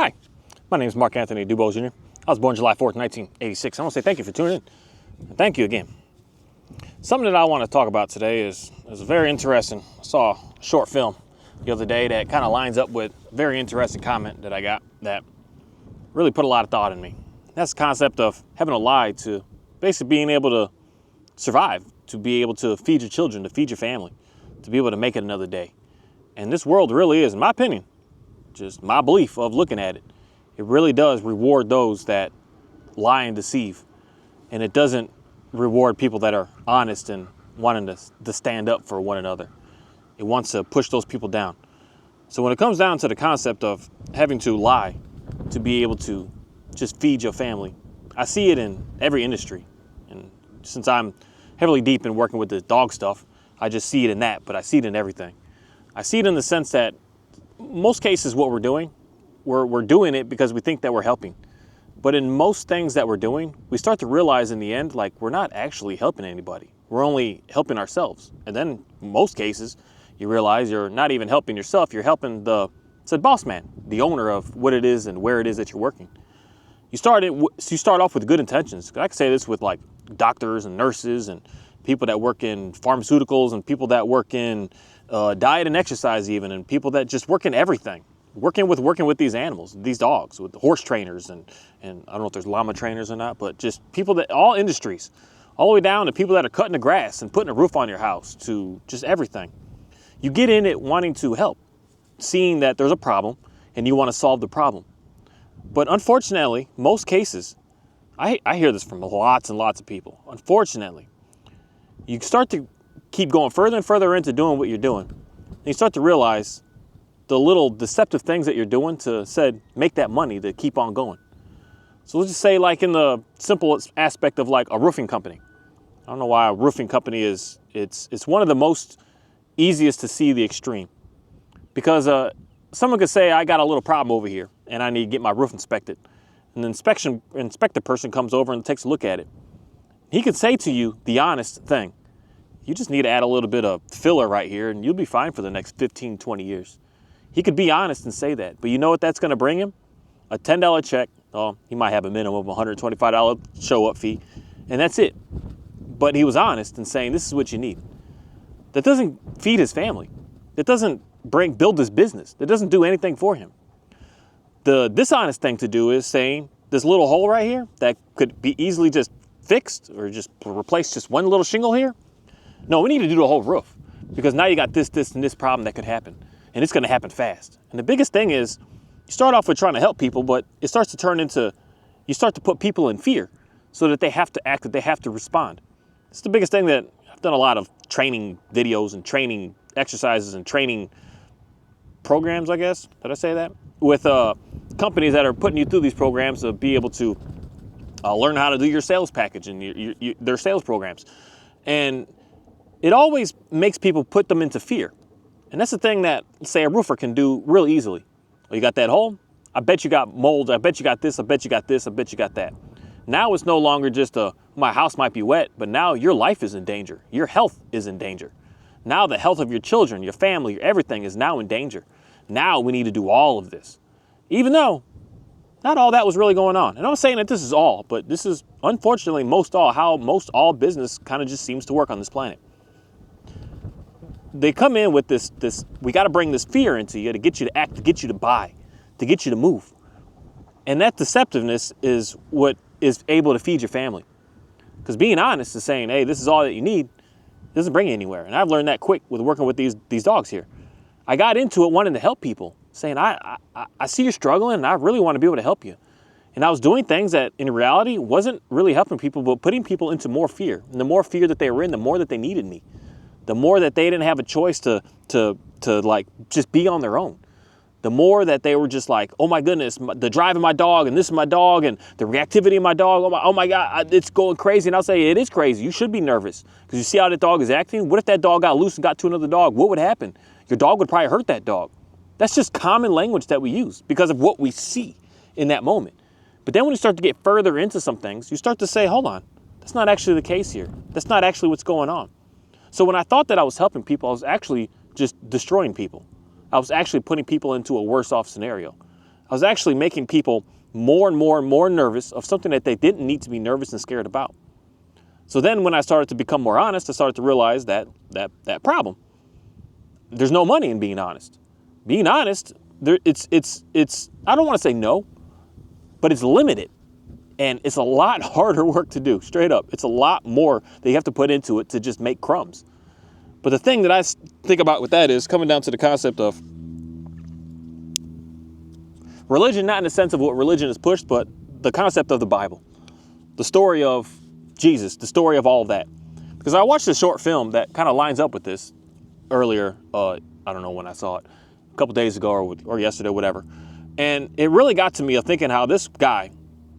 Hi, my name is Mark Anthony Dubose Jr. I was born July 4th, 1986. I want to say thank you for tuning in. And thank you again. Something that I want to talk about today is very interesting. I saw a short film the other day that kind of lines up with a very interesting comment that I got that really put a lot of thought in me. That's the concept of having a lie to basically being able to survive, to be able to feed your children, to feed your family, to be able to make it another day. And this world really is, in my opinion, just my belief of looking at it, it really does reward those that lie and deceive. And it doesn't reward people that are honest and wanting to stand up for one another. It wants to push those people down. So when it comes down to the concept of having to lie to be able to just feed your family, I see it in every industry. And since I'm heavily deep in working with the dog stuff, I just see it in that, but I see it in everything. I see it in the sense that most cases what we're doing, we're doing it because we think that we're helping. But in most things that we're doing, we start to realize in the end, like, we're not actually helping anybody. We're only helping ourselves. And then in most cases, you realize you're not even helping yourself. You're helping the boss man, the owner of what it is and where it is that you're working. You start off with good intentions. I can say this with like doctors and nurses and people that work in pharmaceuticals and people that work in diet and exercise even, and people that just work in everything. Working with these animals, these dogs, with the horse trainers and I don't know if there's llama trainers or not, but just people that, all industries, all the way down to people that are cutting the grass and putting a roof on your house, to just everything. You get in it wanting to help, seeing that there's a problem and you want to solve the problem. But unfortunately, most cases, I hear this from lots and lots of people. Unfortunately, you start to keep going further and further into doing what you're doing. And you start to realize the little deceptive things that you're doing to make that money to keep on going. So let's just say, like, in the simple aspect of like a roofing company. I don't know why a roofing company is, it's one of the most easiest to see the extreme. Because someone could say, I got a little problem over here and I need to get my roof inspected. And the inspector person comes over and takes a look at it. He could say to you the honest thing. You just need to add a little bit of filler right here and you'll be fine for the next 15, 20 years. He could be honest and say that. But you know what that's going to bring him? A $10 check. Oh, he might have a minimum of $125 show-up fee. And that's it. But he was honest in saying this is what you need. That doesn't feed his family. That doesn't build his business. That doesn't do anything for him. The dishonest thing to do is saying this little hole right here that could be easily just fixed or just replace just one little shingle here. No, we need to do the whole roof because now you got this, and this problem that could happen. And it's going to happen fast. And the biggest thing is you start off with trying to help people, but it starts to turn into, you start to put people in fear so that they have to act, that they have to respond. It's the biggest thing that I've done a lot of training videos and training exercises and training programs, I guess. Did I say that? With companies that are putting you through these programs to be able to learn how to do your sales package and their sales programs. And it always makes people put them into fear. And that's the thing that, say, a roofer can do real easily. Well, you got that hole? I bet you got mold. I bet you got this. I bet you got this. I bet you got that. Now it's no longer just my house might be wet, but now your life is in danger. Your health is in danger. Now the health of your children, your family, your everything is now in danger. Now we need to do all of this. Even though not all that was really going on. And I'm not saying that this is all, but this is unfortunately how most all business kind of just seems to work on this planet. They come in with this, we got to bring this fear into you to get you to act, to get you to buy, to get you to move. And that deceptiveness is what is able to feed your family. Because being honest and saying, hey, this is all that you need, doesn't bring you anywhere. And I've learned that quick with working with these dogs here. I got into it wanting to help people, saying, I see you're struggling and I really want to be able to help you. And I was doing things that in reality wasn't really helping people, but putting people into more fear. And the more fear that they were in, the more that they needed me. The more that they didn't have a choice to like just be on their own. The more that they were just like, oh my goodness, the drive of my dog and this is my dog and the reactivity of my dog. Oh my God, it's going crazy. And I'll say it is crazy. You should be nervous because you see how the dog is acting. What if that dog got loose and got to another dog? What would happen? Your dog would probably hurt that dog. That's just common language that we use because of what we see in that moment. But then when you start to get further into some things, you start to say, hold on, that's not actually the case here. That's not actually what's going on. So when I thought that I was helping people, I was actually just destroying people. I was actually putting people into a worse off scenario. I was actually making people more and more and more nervous of something that they didn't need to be nervous and scared about. So then when I started to become more honest, I started to realize that problem. There's no money in being honest. Being honest, it's I don't want to say no, but it's limited. And it's a lot harder work to do, straight up. It's a lot more that you have to put into it to just make crumbs. But the thing that I think about with that is coming down to the concept of religion, not in the sense of what religion is pushed, but the concept of the Bible, the story of Jesus, the story of all of that. Because I watched a short film that kind of lines up with this earlier. I don't know when I saw it, a couple days ago or yesterday, whatever. And it really got to me of thinking how this guy,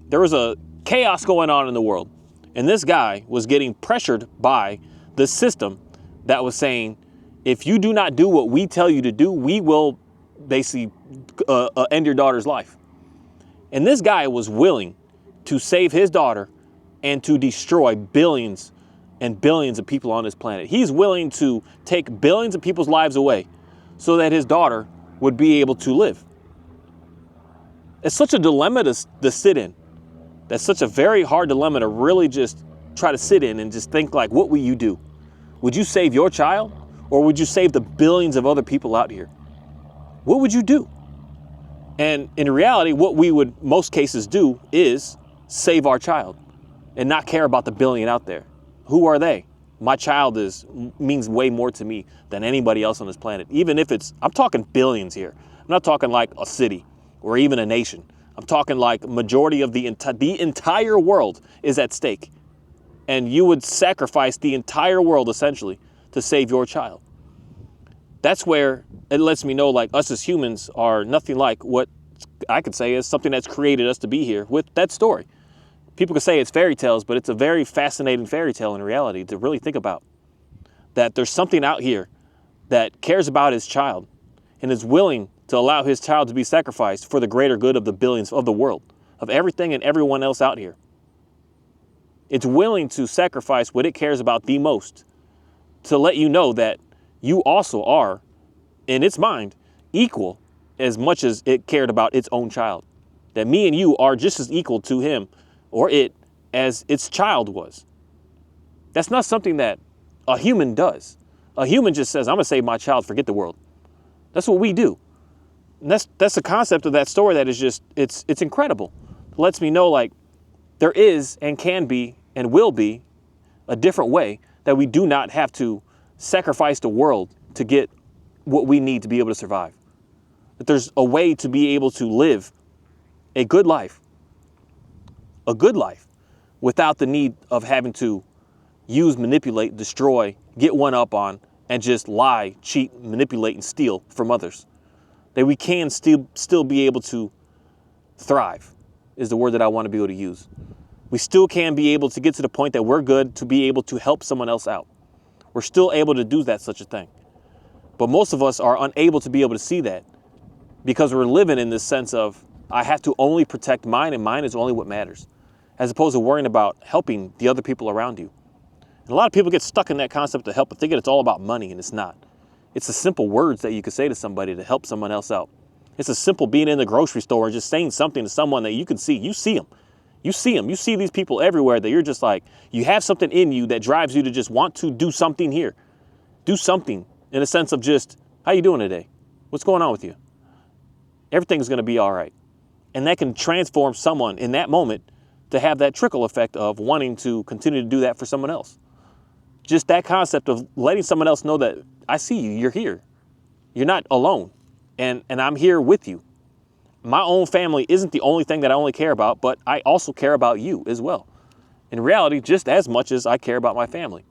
there was a chaos going on in the world. And this guy was getting pressured by the system that was saying, if you do not do what we tell you to do, we will basically end your daughter's life. And this guy was willing to save his daughter and to destroy billions and billions of people on this planet. He's willing to take billions of people's lives away so that his daughter would be able to live. It's such a dilemma to sit in. That's such a very hard dilemma to really just try to sit in and just think like, what will you do? Would you save your child, or would you save the billions of other people out here? What would you do? And in reality, what we would most cases do is save our child and not care about the billion out there. Who are they? My child means way more to me than anybody else on this planet. Even if I'm talking billions here. I'm not talking like a city or even a nation. I'm talking like majority of the entire world is at stake. And you would sacrifice the entire world essentially to save your child. That's where it lets me know like us as humans are nothing like what I could say is something that's created us to be here with that story. People could say it's fairy tales, but it's a very fascinating fairy tale in reality to really think about. That there's something out here that cares about his child and is willing to allow his child to be sacrificed for the greater good of the billions of the world, of everything and everyone else out here. It's willing to sacrifice what it cares about the most to let you know that you also are, in its mind, equal as much as it cared about its own child. That me and you are just as equal to him or it as its child was. That's not something that a human does. A human just says, I'm going to save my child, forget the world. That's what we do. And that's the concept of that story that is just, it's incredible. It lets me know like there is and can be and will be a different way that we do not have to sacrifice the world to get what we need to be able to survive. That there's a way to be able to live a good life without the need of having to use, manipulate, destroy, get one up on, and just lie, cheat, manipulate, and steal from others. That we can still be able to thrive is the word that I want to be able to use. We still can be able to get to the point that we're good to be able to help someone else out. We're still able to do that, such a thing. But most of us are unable to be able to see that because we're living in this sense of, I have to only protect mine and mine is only what matters, as opposed to worrying about helping the other people around you. And a lot of people get stuck in that concept of help, but thinking it's all about money, and it's not. It's the simple words that you could say to somebody to help someone else out. It's a simple being in the grocery store and just saying something to someone that you can see. You see them. You see them. You see these people everywhere that you're just like, you have something in you that drives you to just want to do something here. Do something in a sense of just, how you doing today? What's going on with you? Everything's going to be all right. And that can transform someone in that moment to have that trickle effect of wanting to continue to do that for someone else. Just that concept of letting someone else know that I see you, you're here. You're not alone. And I'm here with you. My own family isn't the only thing that I only care about, but I also care about you as well. In reality, just as much as I care about my family.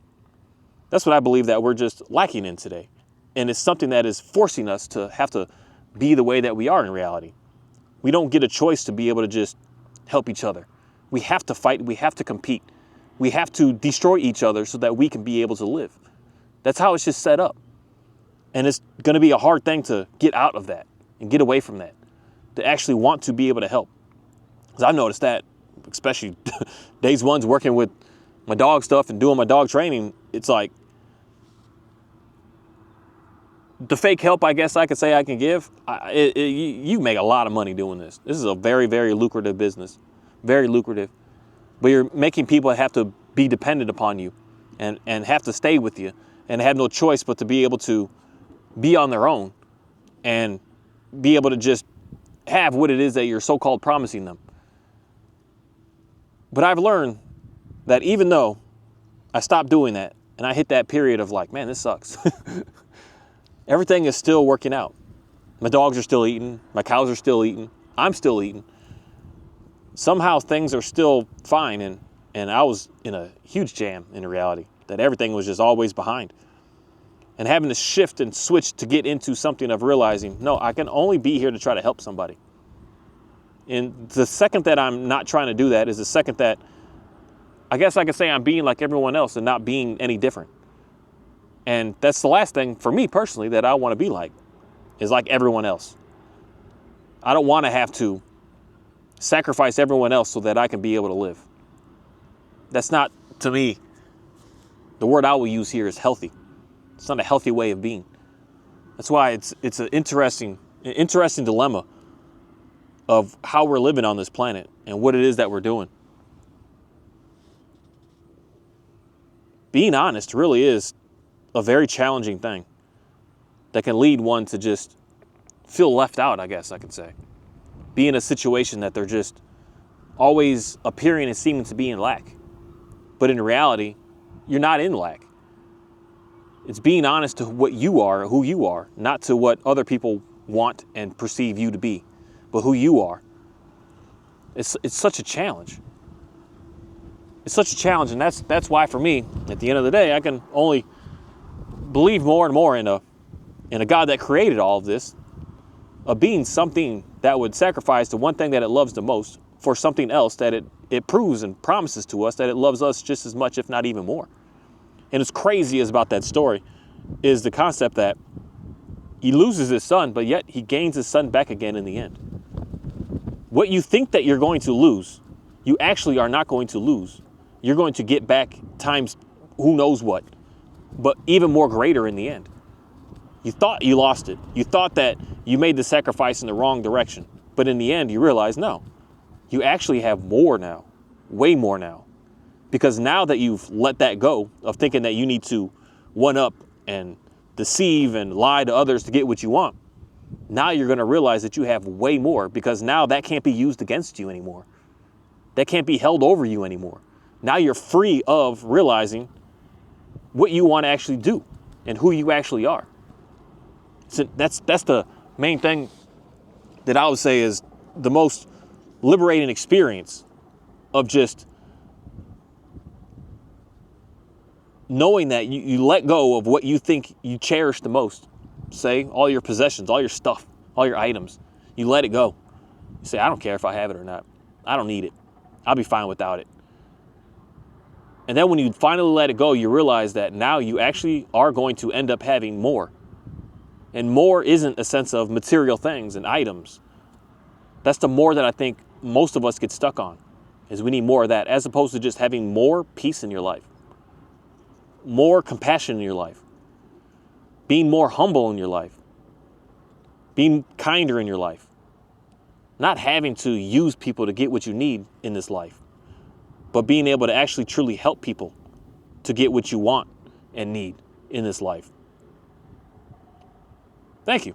That's what I believe that we're just lacking in today. And it's something that is forcing us to have to be the way that we are in reality. We don't get a choice to be able to just help each other. We have to fight. We have to compete. We have to destroy each other so that we can be able to live. That's how it's just set up. And it's going to be a hard thing to get out of that and get away from that, to actually want to be able to help. Because I've noticed that, especially days ones working with my dog stuff and doing my dog training, it's like the fake help, I guess I could say I can give, you make a lot of money doing this. This is a very, very lucrative business, very lucrative. But you're making people have to be dependent upon you and have to stay with you and have no choice but to be able to be on their own and be able to just have what it is that you're so-called promising them. But I've learned that even though I stopped doing that and I hit that period of like, man, this sucks. Everything is still working out. My dogs are still eating. My cows are still eating. I'm still eating. Somehow things are still fine. And I was in a huge jam in reality that everything was just always behind. And having to shift and switch to get into something of realizing, no, I can only be here to try to help somebody. And the second that I'm not trying to do that is the second that I guess I could say I'm being like everyone else and not being any different. And that's the last thing for me personally that I want to be like, is like everyone else. I don't want to have to sacrifice everyone else so that I can be able to live. That's not, to me, the word I will use here is healthy. It's not a healthy way of being. That's why it's an interesting dilemma of how we're living on this planet and what it is that we're doing. Being honest really is a very challenging thing that can lead one to just feel left out, I guess I could say. Be in a situation that they're just always appearing and seeming to be in lack. But in reality, you're not in lack. It's being honest to what you are, who you are, not to what other people want and perceive you to be, but who you are. It's such a challenge. It's such a challenge, and that's why for me, at the end of the day, I can only believe more and more in a God that created all of this, of being something that would sacrifice the one thing that it loves the most for something else that it proves and promises to us that it loves us just as much, if not even more. And what's crazy is about that story is the concept that he loses his son, but yet he gains his son back again in the end. What you think that you're going to lose, you actually are not going to lose. You're going to get back times who knows what, but even more greater in the end. You thought you lost it. You thought that you made the sacrifice in the wrong direction. But in the end, you realize, no, you actually have more now, way more now. Because now that you've let that go of thinking that you need to one up and deceive and lie to others to get what you want, now you're going to realize that you have way more, because now that can't be used against you anymore. That can't be held over you anymore. Now you're free of realizing what you want to actually do and who you actually are. So that's the main thing that I would say is the most liberating experience of just knowing that you let go of what you think you cherish the most. Say all your possessions, all your stuff, all your items. You let it go. You say, I don't care if I have it or not. I don't need it. I'll be fine without it. And then when you finally let it go, you realize that now you actually are going to end up having more. And more isn't a sense of material things and items. That's the more that I think most of us get stuck on, is we need more of that, as opposed to just having more peace in your life, more compassion in your life, being more humble in your life, being kinder in your life, not having to use people to get what you need in this life, but being able to actually truly help people to get what you want and need in this life. Thank you.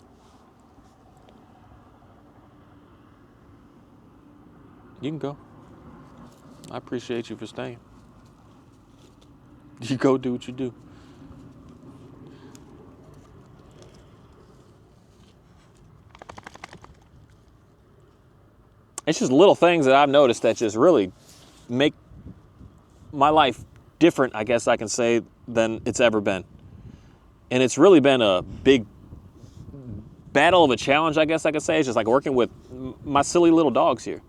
You can go. I appreciate you for staying. You go do what you do. It's just little things that I've noticed that just really make my life different, I guess I can say, than it's ever been. And it's really been a big battle of a challenge, I guess I could say. It's just like working with my silly little dogs here.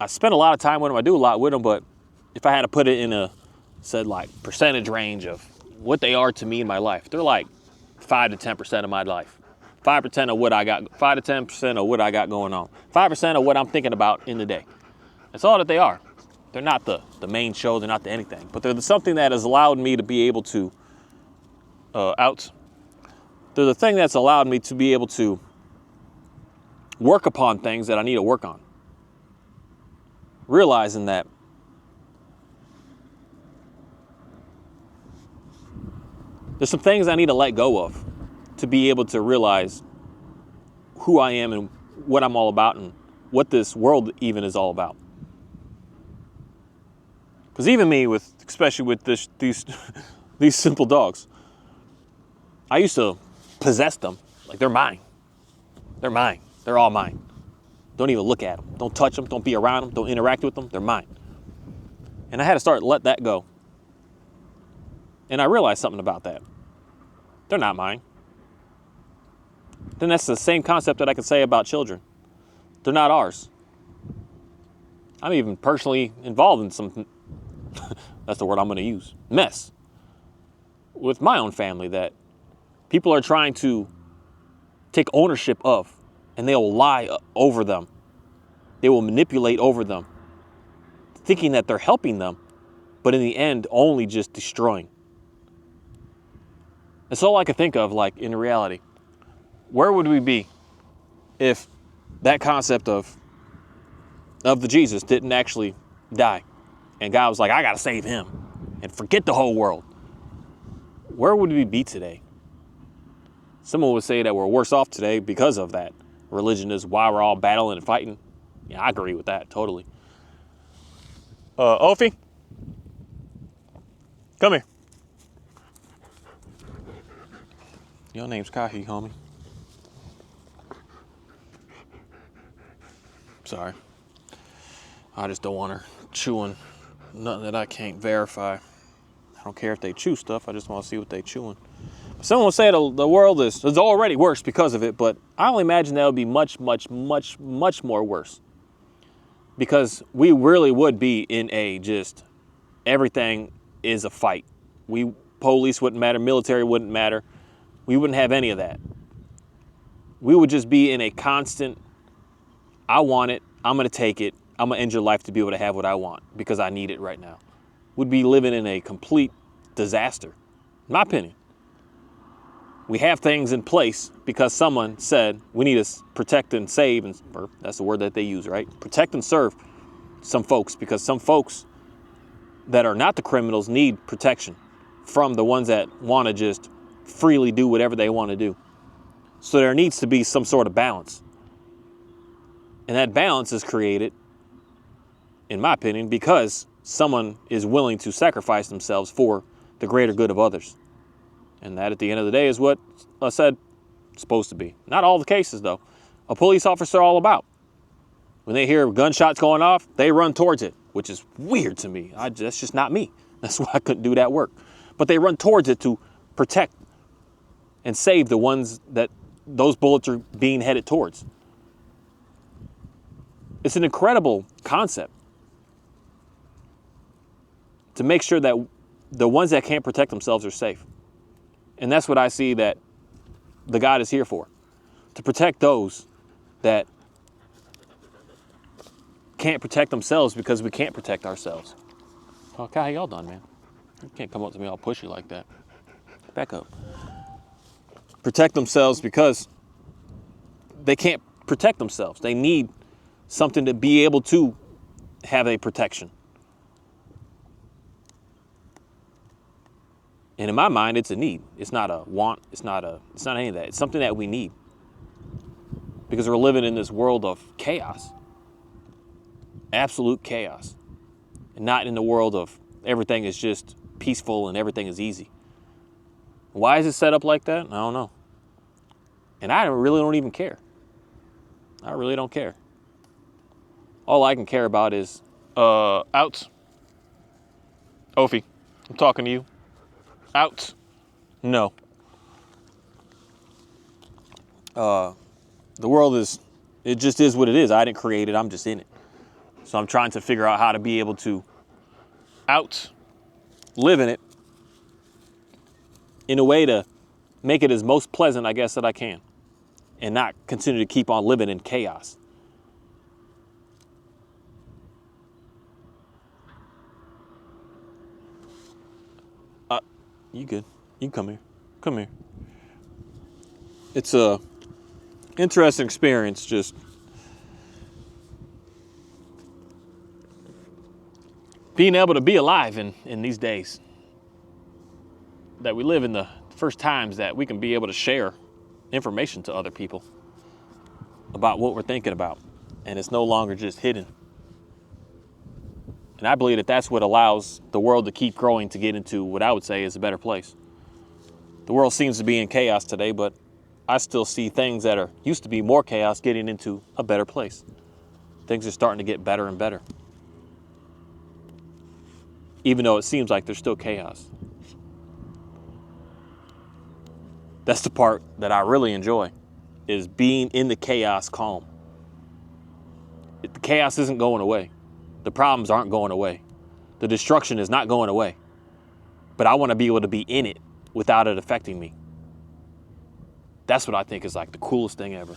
I spend a lot of time with them. I do a lot with them, but if I had to put it in a, said like percentage range of what they are to me in my life, they're like 5 to 10% of my life. 5% of what I got, 5 to 10% of what I got going on. 5% of what I'm thinking about in the day. That's all that they are. They're not the main show. They're not the anything, but they're something that has allowed me to be able to They're the thing that's allowed me to be able to work upon things that I need to work on. Realizing that there's some things I need to let go of to be able to realize who I am and what I'm all about and what this world even is all about. Because even me, especially with these these simple dogs, I used to possess them like they're mine. They're mine. They're all mine. Don't even look at them. Don't touch them. Don't be around them. Don't interact with them. They're mine. And I had to start to let that go. And I realized something about that. They're not mine. Then that's the same concept that I can say about children. They're not ours. I'm even personally involved in some, that's the word I'm going to use, mess with my own family that people are trying to take ownership of, and they will lie over them. They will manipulate over them, thinking that they're helping them, but in the end, only just destroying. That's all I could think of, like, in reality. Where would we be if that concept of the Jesus didn't actually die? And God was like, I got to save him and forget the whole world. Where would we be today? Someone would say that we're worse off today because of that. Religion is why we're all battling and fighting. Yeah, I agree with that, totally. Ophi, come here. Your name's Kahi, homie. Sorry. I just don't want her chewing nothing that I can't verify. I don't care if they chew stuff. I just want to see what they chewing. Someone will say the world is already worse because of it, but I only imagine that would be much, much, much, much more worse. Because we really would be in a just everything is a fight. Police wouldn't matter, military wouldn't matter. We wouldn't have any of that. We would just be in a constant, I want it, I'm going to take it, I'm going to end your life to be able to have what I want because I need it right now. We'd be living in a complete disaster, in my opinion. We have things in place because someone said we need to protect and save, or that's the word that they use, right? Protect and serve some folks, because some folks that are not the criminals need protection from the ones that want to just freely do whatever they want to do. So there needs to be some sort of balance. And that balance is created, in my opinion, because someone is willing to sacrifice themselves for the greater good of others. And that, at the end of the day, is what I said it's supposed to be. Not all the cases, though. A police officer all about. When they hear gunshots going off, they run towards it, which is weird to me. That's just not me. That's why I couldn't do that work. But they run towards it to protect and save the ones that those bullets are being headed towards. It's an incredible concept to make sure that the ones that can't protect themselves are safe. And that's what I see that the God is here for, to protect those that can't protect themselves because we can't protect ourselves. Oh, Kai, how y'all done, man? You can't come up to me all pushy like that. Back up. Protect themselves because they can't protect themselves. They need something to be able to have a protection. And in my mind, it's a need. It's not a want. It's not any of that. It's something that we need. Because we're living in this world of chaos. Absolute chaos. And not in the world of everything is just peaceful and everything is easy. Why is it set up like that? I don't know. And I really don't even care. I really don't care. All I can care about is, outs. Ophi, I'm talking to you. Out. No. The world it just is what it is. I didn't create it. I'm just in it. So I'm trying to figure out how to be able to live in it in a way to make it as most pleasant, I guess, that I can. And not continue to keep on living in chaos. You good. You can come here. Come here. It's a interesting experience, just being able to be alive in these days that we live in, the first times that we can be able to share information to other people about what we're thinking about, and it's no longer just hidden. And I believe that that's what allows the world to keep growing, to get into what I would say is a better place. The world seems to be in chaos today, but I still see things that used to be more chaos getting into a better place. Things are starting to get better and better, even though it seems like there's still chaos. That's the part that I really enjoy, is being in the chaos calm. The chaos isn't going away. The problems aren't going away. The destruction is not going away. But I want to be able to be in it without it affecting me. That's what I think is like the coolest thing ever.